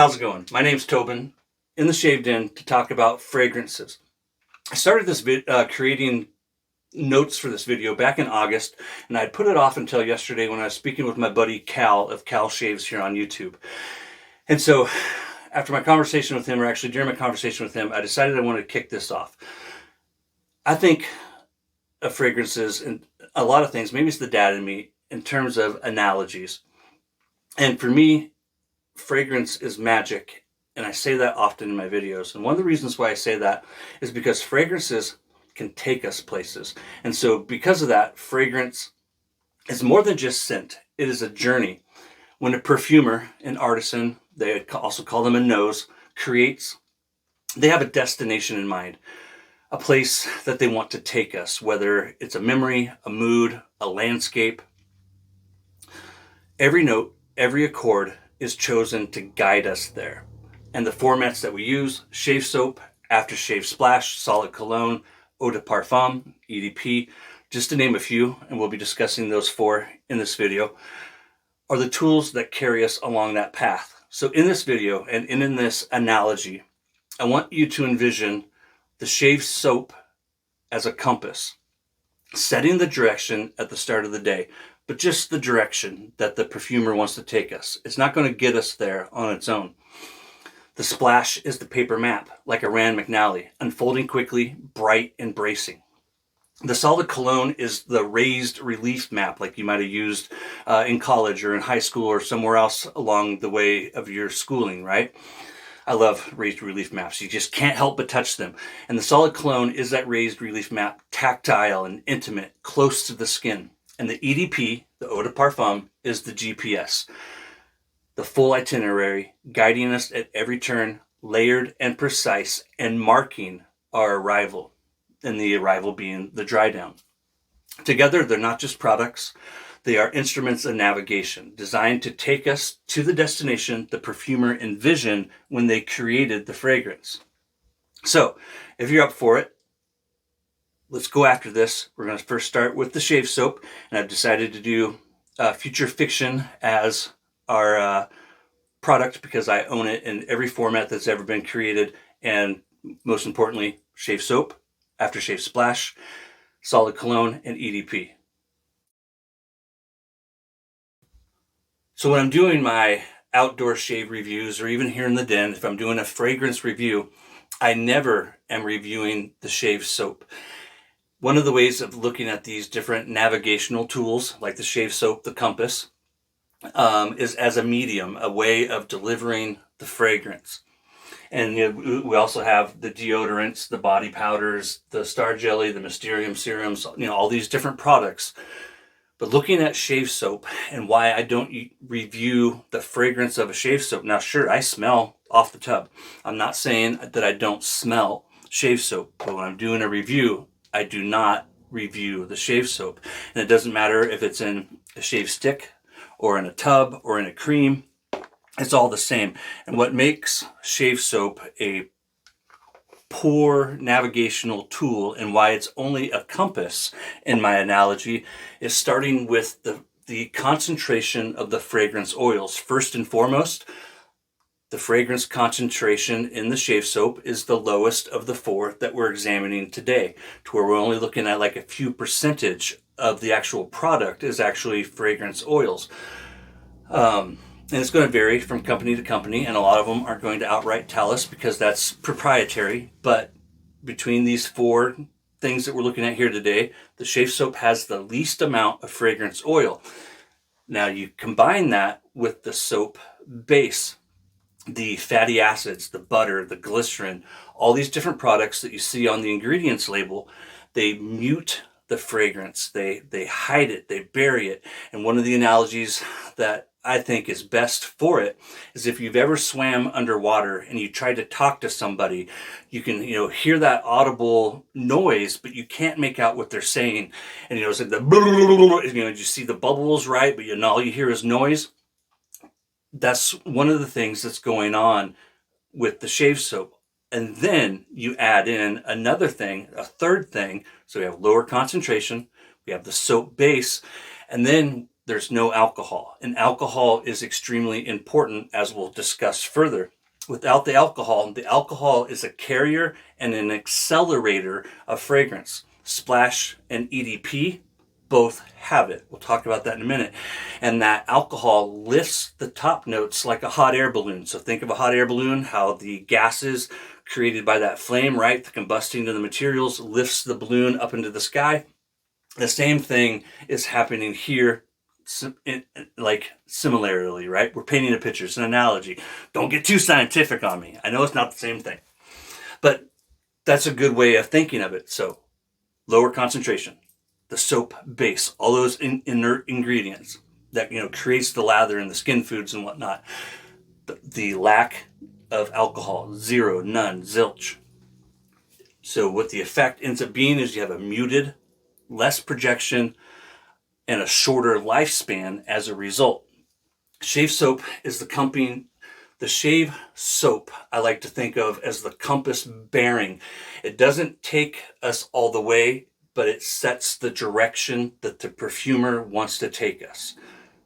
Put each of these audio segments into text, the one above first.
How's it going? My name's Tobin, in the Shave Den to talk about fragrances. I started this creating notes for this video back in August, and I'd put it off until yesterday when I was speaking with my buddy Cal of Cal Shaves here on YouTube. And so after my conversation with him, or actually during my conversation with him, I decided I wanted to kick this off. I think of fragrances and a lot of things, maybe it's the dad in me, in terms of analogies. And for me, fragrance is magic, and I say that often in my videos. And one of the reasons why I say that is because fragrances can take us places. And so because of that, fragrance is more than just scent. It is a journey. When a perfumer, an artisan, they also call them a nose, creates, they have a destination in mind, a place that they want to take us, whether it's a memory, a mood, a landscape. Every note, every accord is chosen to guide us there. And the formats that we use, shave soap, aftershave splash, solid cologne, Eau de Parfum, EDP, just to name a few, and we'll be discussing those 4 in this video, are the tools that carry us along that path. So in this video and in this analogy, I want you to envision the shave soap as a compass, setting the direction at the start of the day, but just the direction that the perfumer wants to take us. It's not going to get us there on its own. The splash is the paper map, like a Rand McNally, unfolding quickly, bright and bracing. The solid cologne is the raised relief map, like you might have used in college or in high school or somewhere else along the way of your schooling, right? I love raised relief maps. You just can't help but touch them. And the solid cologne is that raised relief map, tactile and intimate, close to the skin. And the EDP, the Eau de Parfum, is the GPS, the full itinerary, guiding us at every turn, layered and precise, and marking our arrival, and the arrival being the dry down. Together, they're not just products, they are instruments of navigation, designed to take us to the destination the perfumer envisioned when they created the fragrance. So, if you're up for it, let's go after this. We're going to first start with the shave soap, and I've decided to do Future Fiction as our product because I own it in every format that's ever been created, and most importantly, shave soap, aftershave splash, solid cologne, and EDP. So when I'm doing my outdoor shave reviews, or even here in the den, if I'm doing a fragrance review, I never am reviewing the shave soap. One of the ways of looking at these different navigational tools, like the shave soap, the compass, is as a medium, a way of delivering the fragrance. And we also have the deodorants, the body powders, the star jelly, the Mysterium serums, all these different products. But looking at shave soap and why I don't review the fragrance of a shave soap. Now, sure, I smell off the tub. I'm not saying that I don't smell shave soap, but when I'm doing a review, I do not review the shave soap. And it doesn't matter if it's in a shave stick or in a tub or in a cream. It's all the same. And what makes shave soap a poor navigational tool, and why it's only a compass in my analogy, is starting with the concentration of the fragrance oils. First and foremost, the fragrance concentration in the shave soap is the lowest of the 4 that we're examining today, to where we're only looking at like a few percentage of the actual product is actually fragrance oils. And it's going to vary from company to company, and a lot of them aren't going to outright tell us because that's proprietary. But between these 4 things that we're looking at here today, the shave soap has the least amount of fragrance oil. Now you combine that with the soap base, the fatty acids, the butter, the glycerin, all these different products that you see on the ingredients label, they mute the fragrance, they hide it, they bury it. And one of the analogies that I think is best for it is if you've ever swam underwater and you tried to talk to somebody, you can hear that audible noise, but you can't make out what they're saying. And it's like you see the bubbles, right? But all you hear is noise. That's one of the things that's going on with the shave soap. And then you add in another thing, a third thing. So we have lower concentration, we have the soap base, and then there's no alcohol. And alcohol is extremely important, as we'll discuss further. Without the alcohol is a carrier and an accelerator of fragrance. Splash and EDP both have it. We'll talk about that in a minute. And that alcohol lifts the top notes like a hot air balloon. So think of a hot air balloon, how the gases created by that flame, right, the combusting of the materials lifts the balloon up into the sky. The same thing is happening here, like similarly, right? We're painting a picture. It's an analogy. Don't get too scientific on me. I know it's not the same thing, but that's a good way of thinking of it. So lower concentration, the soap base, all those inert ingredients that, creates the lather and the skin foods and whatnot. The lack of alcohol, zero, none, zilch. So what the effect ends up being is you have a muted, less projection, and a shorter lifespan as a result. Shave soap is the shave soap I like to think of as the compass bearing. It doesn't take us all the way, but it sets the direction that the perfumer wants to take us.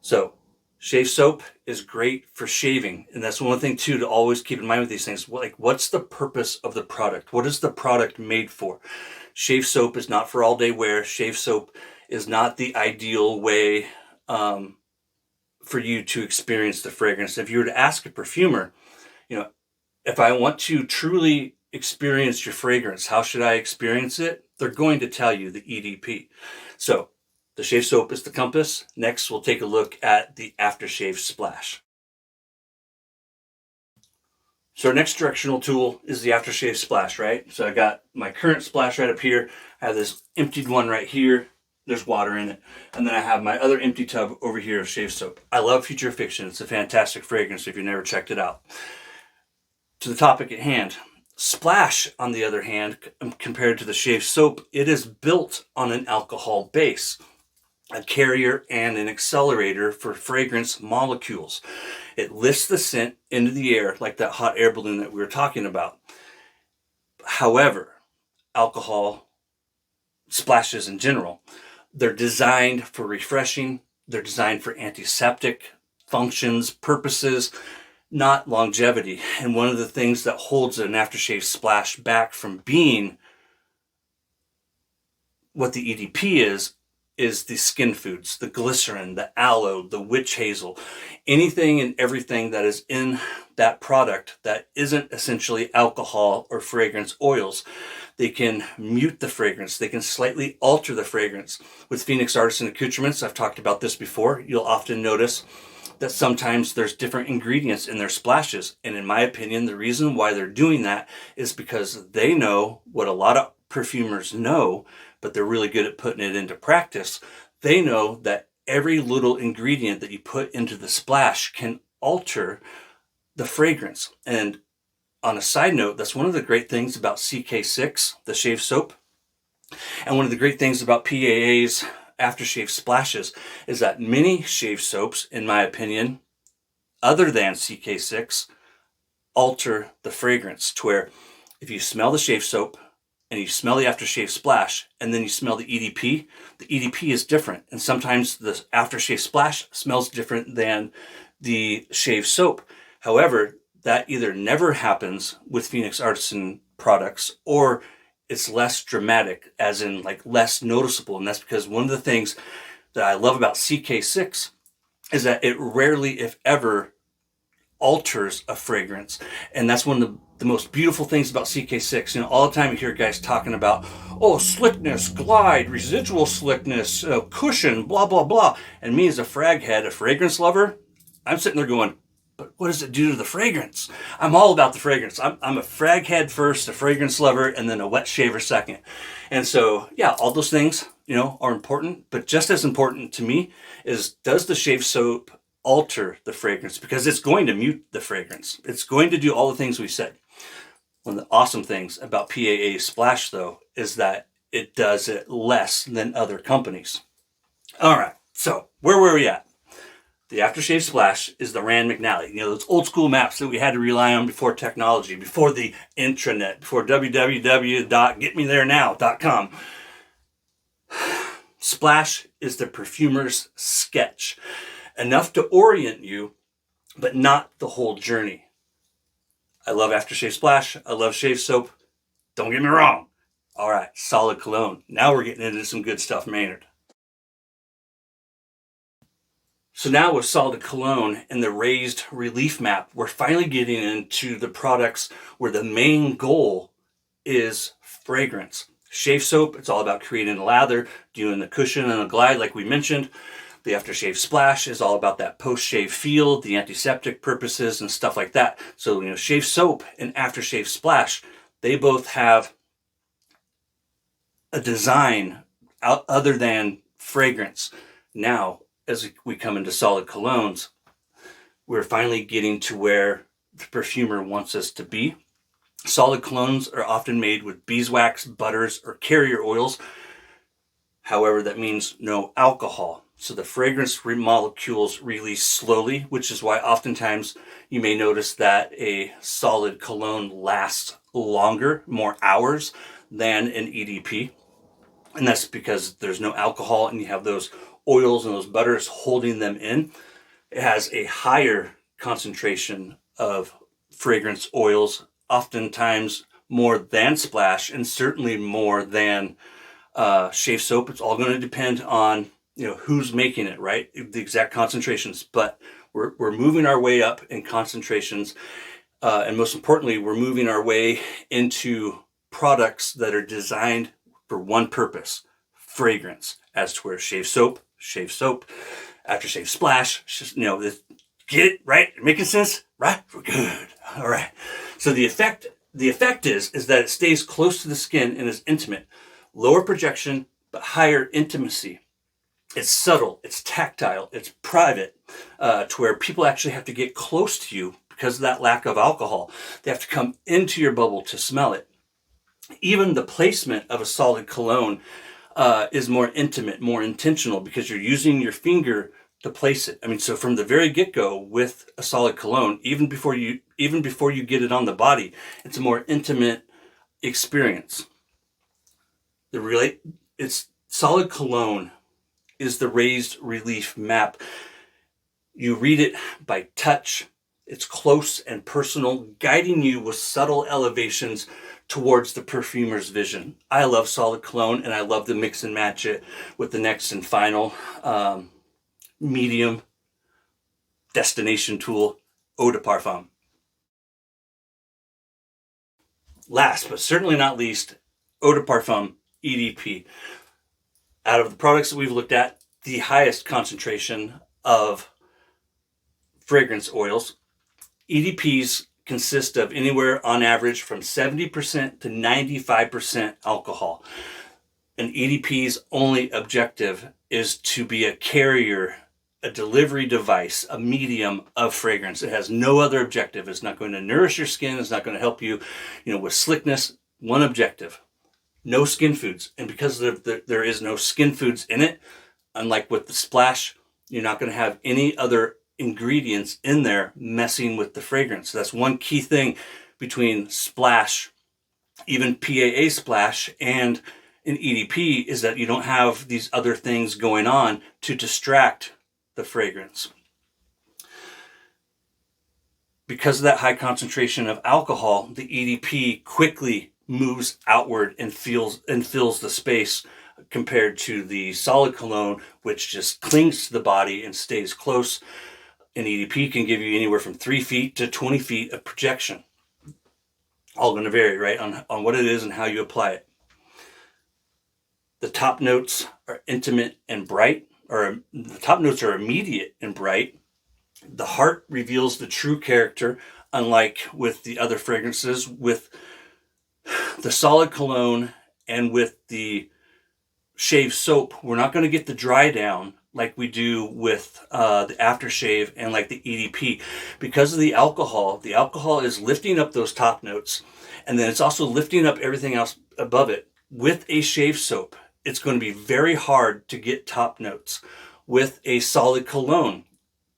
So shave soap is great for shaving. And that's one thing too to always keep in mind with these things. Like, what's the purpose of the product? What is the product made for? Shave soap is not for all day wear. Shave soap is not the ideal way for you to experience the fragrance. If you were to ask a perfumer, if I want to truly experience your fragrance, how should I experience it? They're going to tell you the EDP. So the shave soap is the compass. Next, we'll take a look at the aftershave splash. So our next directional tool is the aftershave splash, right? So I got my current splash right up here. I have this emptied one right here. There's water in it. And then I have my other empty tub over here of shave soap. I love Future Fiction. It's a fantastic fragrance if you've never checked it out. To the topic at hand. Splash, on the other hand, compared to the shave soap, it is built on an alcohol base, a carrier and an accelerator for fragrance molecules. It lifts the scent into the air like that hot air balloon that we were talking about. However, alcohol splashes in general, they're designed for refreshing, they're designed for antiseptic functions, purposes, not longevity. And one of the things that holds an aftershave splash back from being what the EDP is the skin foods, the glycerin, the aloe, the witch hazel, anything and everything that is in that product that isn't essentially alcohol or fragrance oils. They can mute the fragrance. They can slightly alter the fragrance. With Phoenix Artisan Accoutrements, I've talked about this before. You'll often notice that sometimes there's different ingredients in their splashes. And in my opinion, the reason why they're doing that is because they know what a lot of perfumers know, but they're really good at putting it into practice. They know that every little ingredient that you put into the splash can alter the fragrance. And on a side note, that's one of the great things about CK6, the shave soap, and one of the great things about PAA's aftershave splashes is that many shave soaps, in my opinion, other than CK6, alter the fragrance to where if you smell the shave soap and you smell the aftershave splash and then you smell the EDP is different. And sometimes the aftershave splash smells different than the shave soap. However, that either never happens with Phoenix Artisan products or it's less dramatic, as in like less noticeable. And that's because one of the things that I love about CK6 is that it rarely, if ever, alters a fragrance. And that's one of the most beautiful things about CK6. All the time you hear guys talking about, slickness, glide, residual slickness, cushion, blah, blah, blah. And me as a frag head, a fragrance lover, I'm sitting there going, but what does it do to the fragrance? I'm all about the fragrance. I'm a frag head first, a fragrance lover, and then a wet shaver second. And so, yeah, all those things, are important. But just as important to me is, does the shave soap alter the fragrance? Because it's going to mute the fragrance. It's going to do all the things we said. One of the awesome things about PAA Splash, though, is that it does it less than other companies. All right, so where were we at? The aftershave splash is the Rand McNally. Those old school maps that we had to rely on before technology, before the intranet, before www.getmetherenow.com. Splash is the perfumer's sketch, enough to orient you, but not the whole journey. I love aftershave splash. I love shave soap. Don't get me wrong. All right, solid cologne. Now we're getting into some good stuff, Maynard. So now with solid cologne and the raised relief map, we're finally getting into the products where the main goal is fragrance. Shave soap, it's all about creating a lather, doing the cushion and the glide like we mentioned. The aftershave splash is all about that post-shave feel, the antiseptic purposes and stuff like that. So, shave soap and aftershave splash, they both have a design other than fragrance. Now, as we come into solid colognes, we're finally getting to where the perfumer wants us to be. Solid colognes are often made with beeswax, butters, or carrier oils. However, that means no alcohol. So the fragrance molecules release slowly, which is why oftentimes you may notice that a solid cologne lasts longer, more hours than an EDP. And that's because there's no alcohol and you have those oils and those butters holding them in. It has a higher concentration of fragrance oils, oftentimes more than splash and certainly more than shave soap. It's all going to depend on who's making it, right? The exact concentrations, but we're moving our way up in concentrations, and most importantly, we're moving our way into products that are designed for one purpose: fragrance. As to where shave soap, aftershave splash, get it right? Making sense, right? We're good. All right. So the effect is that it stays close to the skin and is intimate. Lower projection, but higher intimacy. It's subtle, it's tactile, it's private, to where people actually have to get close to you because of that lack of alcohol. They have to come into your bubble to smell it. Even the placement of a solid cologne is more intimate, more intentional, because you're using your finger to place it. I mean, so from the very get-go with a solid cologne, even before you get it on the body, it's a more intimate experience. It's solid cologne is the raised relief map. You read it by touch. It's close and personal, guiding you with subtle elevations towards the perfumer's vision. I love solid cologne, and I love to mix and match it with the next and final medium destination tool, Eau de Parfum. Last but certainly not least, Eau de Parfum EDP. Out of the products that we've looked at, the highest concentration of fragrance oils. EDPs consist of anywhere on average from 70% to 95% alcohol. An EDP's only objective is to be a carrier, a delivery device, a medium of fragrance. It has no other objective. It's not going to nourish your skin. It's not going to help you, with slickness. One objective: no skin foods. And because there is no skin foods in it, unlike with the splash, you're not going to have any other ingredients in there messing with the fragrance. So that's one key thing between splash, even PAA splash, and an EDP, is that you don't have these other things going on to distract the fragrance. Because of that high concentration of alcohol, the EDP quickly moves outward and fills the space, compared to the solid cologne, which just clings to the body and stays close. An EDP can give you anywhere from 3 feet to 20 feet of projection. All going to vary, right, on what it is and how you apply it. The top notes are intimate and bright, or the top notes are immediate and bright. The heart reveals the true character, unlike with the other fragrances. With the solid cologne and with the shave soap, we're not going to get the dry down like we do with the aftershave and like the EDP. Because of the alcohol is lifting up those top notes, and then it's also lifting up everything else above it. With a shave soap, it's going to be very hard to get top notes. With a solid cologne,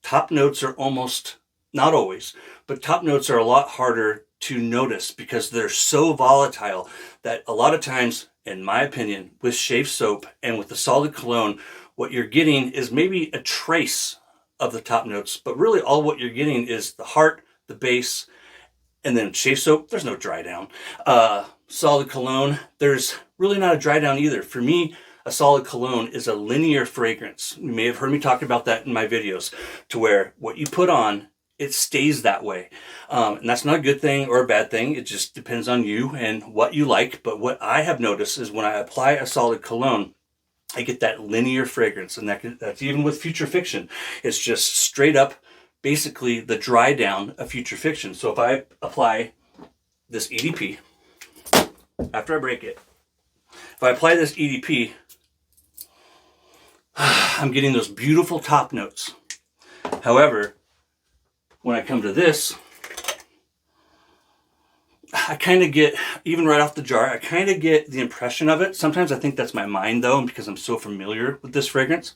top notes are almost, not always, but top notes are a lot harder to notice because they're so volatile that a lot of times in my opinion, with shave soap and with the solid cologne, what you're getting is maybe a trace of the top notes, but really all what you're getting is the heart, the base, and then shave soap, there's no dry down. Solid cologne, there's really not a dry down either. For me, a solid cologne is a linear fragrance. You may have heard me talk about that in my videos, to where what you put on, it stays that way. And that's not a good thing or a bad thing. It just depends on you and what you like. But what I have noticed is when I apply a solid cologne, I get that linear fragrance. And that's even with Future Fiction. It's just straight up, basically the dry down of Future Fiction. So if I apply this EDP, after I break it, if I apply this EDP, I'm getting those beautiful top notes. However, when I come to this, I kind of get, even right off the jar, I kind of get the impression of it. Sometimes I think that's my mind though, because I'm so familiar with this fragrance.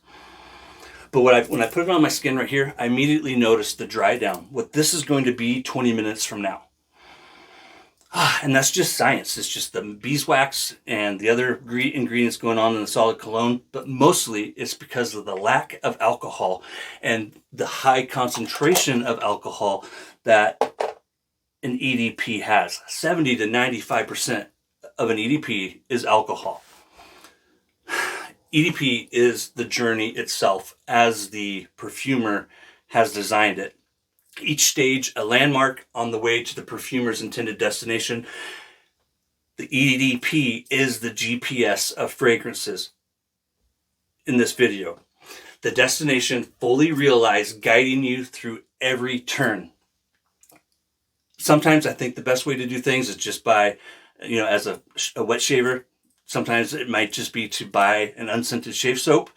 But when I put it on my skin right here, I immediately notice the dry down. What this is going to be 20 minutes from now. And that's just science. It's just the beeswax and the other ingredients going on in the solid cologne. But mostly it's because of the lack of alcohol and the high concentration of alcohol that an EDP has. 70 to 95% of an EDP is alcohol. EDP is the journey itself as the perfumer has designed it. Each stage a landmark on the way to the perfumer's intended destination. The EDP is the GPS of fragrances in this video. The destination fully realized, guiding you through every turn. Sometimes I think the best way to do things is just by, as a wet shaver. Sometimes it might just be to buy an unscented shave soap,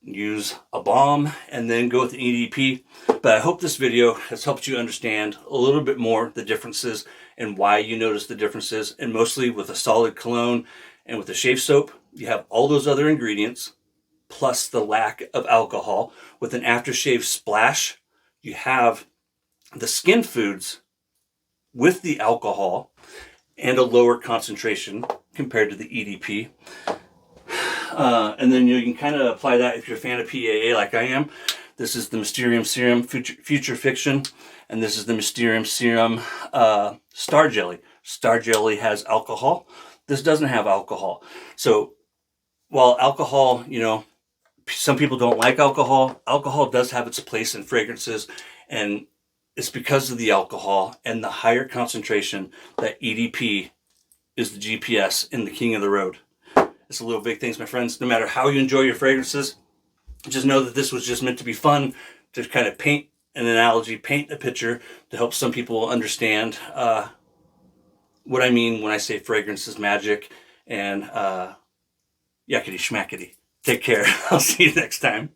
use a balm, and then go with the EDP. But I hope this video has helped you understand a little bit more the differences and why you notice the differences. And mostly with a solid cologne and with the shave soap, you have all those other ingredients plus the lack of alcohol. With an aftershave splash, you have the skin foods with the alcohol and a lower concentration compared to the EDP. And then you can kind of apply that if you're a fan of PAA like I am. This is the Mysterium Serum Future Fiction, and this is the Mysterium Serum Star Jelly. Star Jelly has alcohol. This doesn't have alcohol. So while alcohol, some people don't like alcohol, alcohol does have its place in fragrances, and it's because of the alcohol and the higher concentration that EDP is the GPS and the king of the road. It's a little big things, my friends. No matter how you enjoy your fragrances, just know that this was just meant to be fun, to kind of paint an analogy, paint a picture to help some people understand what I mean when I say fragrance is magic and yakety schmackety. Take care. I'll see you next time.